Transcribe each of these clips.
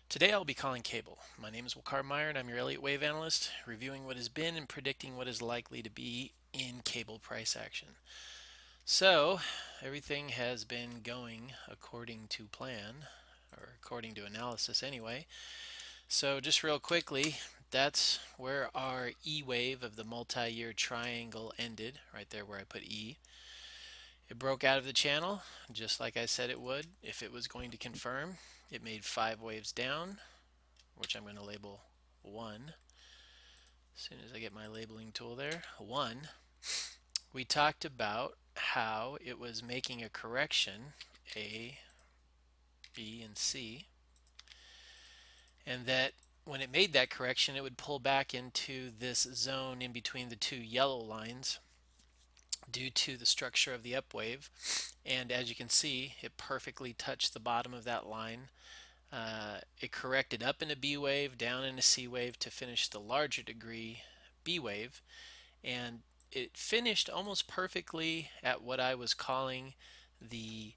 Today I'll be calling cable. My name is Wakar Meyer and I'm your Elliott Wave analyst, reviewing what has been and predicting what is likely to be in cable price action. So, everything has been going according to plan, or according to analysis anyway. So, just real quickly, that's where our E wave of the multi-year triangle ended, right there where I put E. It broke out of the channel, just like I said it would if it was going to confirm. It made 5 waves down, which I'm going to label 1. As soon as I get my labeling tool there, 1. We talked about how it was making a correction, A, B, and C, and that when it made that correction, it would pull back into this zone in between the two yellow lines due to the structure of the up wave. And as you can see, it perfectly touched the bottom of that line. It corrected up in a B wave, down in a C wave to finish the larger degree B wave, and it finished almost perfectly at what I was calling the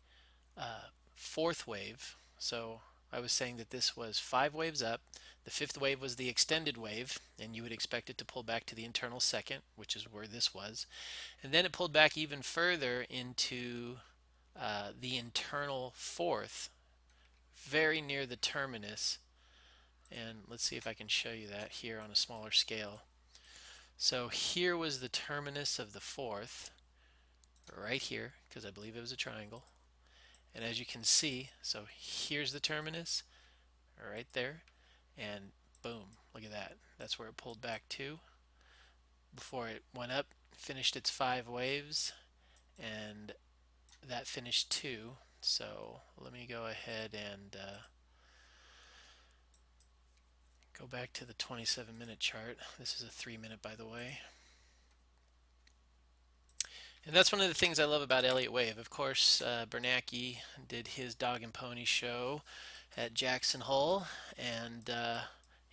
fourth wave. So I was saying that this was 5 waves up. The fifth wave was the extended wave, and you would expect it to pull back to the internal second, which is where this was. And then it pulled back even further into the internal fourth, very near the terminus. And let's see if I can show you that here on a smaller scale. So here was the terminus of the fourth, right here, because I believe it was a triangle. And as you can see, so here's the terminus, right there, and boom, look at that. That's where it pulled back to before it went up, finished its 5 waves, and that finished 2. So let me go ahead and go back to the 27-minute chart. This is a 3-minute, by the way. And that's one of the things I love about Elliott Wave. Of course, Bernanke did his dog and pony show at Jackson Hole, and a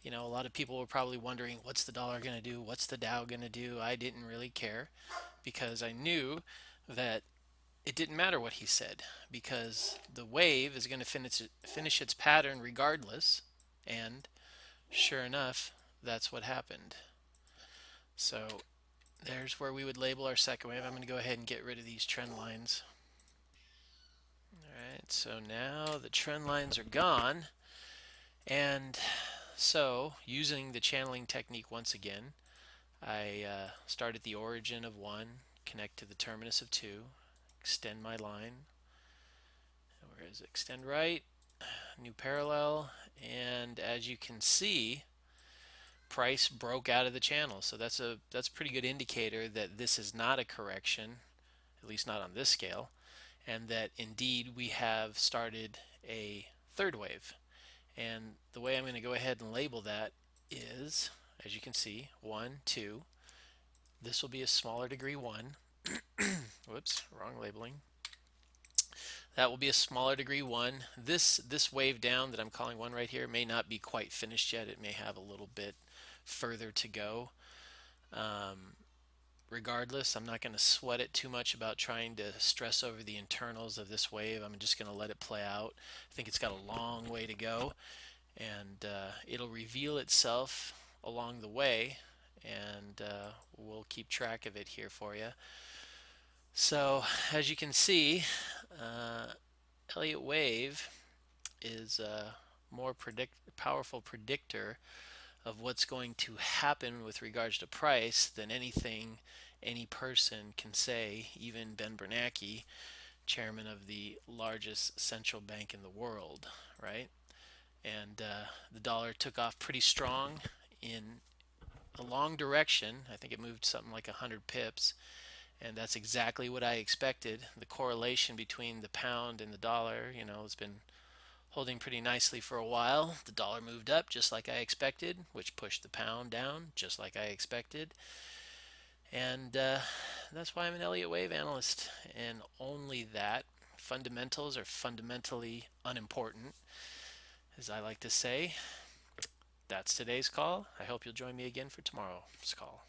lot of people were probably wondering, what's the dollar going to do? What's the Dow going to do? I didn't really care because I knew that it didn't matter what he said because the wave is going to finish its pattern regardless, and sure enough, that's what happened. So there's where we would label our second wave. I'm going to go ahead and get rid of these trend lines. Alright, so now the trend lines are gone. And so, using the channeling technique once again, I start at the origin of 1, connect to the terminus of 2, extend my line. Where is it? Extend right, new parallel, and as you can see, price broke out of the channel. So that's a pretty good indicator that this is not a correction, at least not on this scale, and that indeed we have started a third wave. And the way I'm going to go ahead and label that is, as you can see, 1, 2. This will be a smaller degree 1. Whoops, wrong labeling. That will be a smaller degree 1. This wave down that I'm calling 1 right here may not be quite finished yet. It may have a little bit further to go. Regardless, I'm not going to sweat it too much about trying to stress over the internals of this wave. I'm just going to let it play out. I think it's got a long way to go, and it'll reveal itself along the way, and we'll keep track of it here for you. So as you can see, Elliott Wave is a more powerful predictor of what's going to happen with regards to price than anything any person can say, even Ben Bernanke, chairman of the largest central bank in the world, right? And the dollar took off pretty strong in a long direction. I think it moved something like 100 pips, and that's exactly what I expected. The correlation between the pound and the dollar, has been holding pretty nicely for a while. The dollar moved up just like I expected, which pushed the pound down just like I expected. And that's why I'm an Elliott Wave analyst, and only that. Fundamentals are fundamentally unimportant, as I like to say. That's today's call. I hope you'll join me again for tomorrow's call.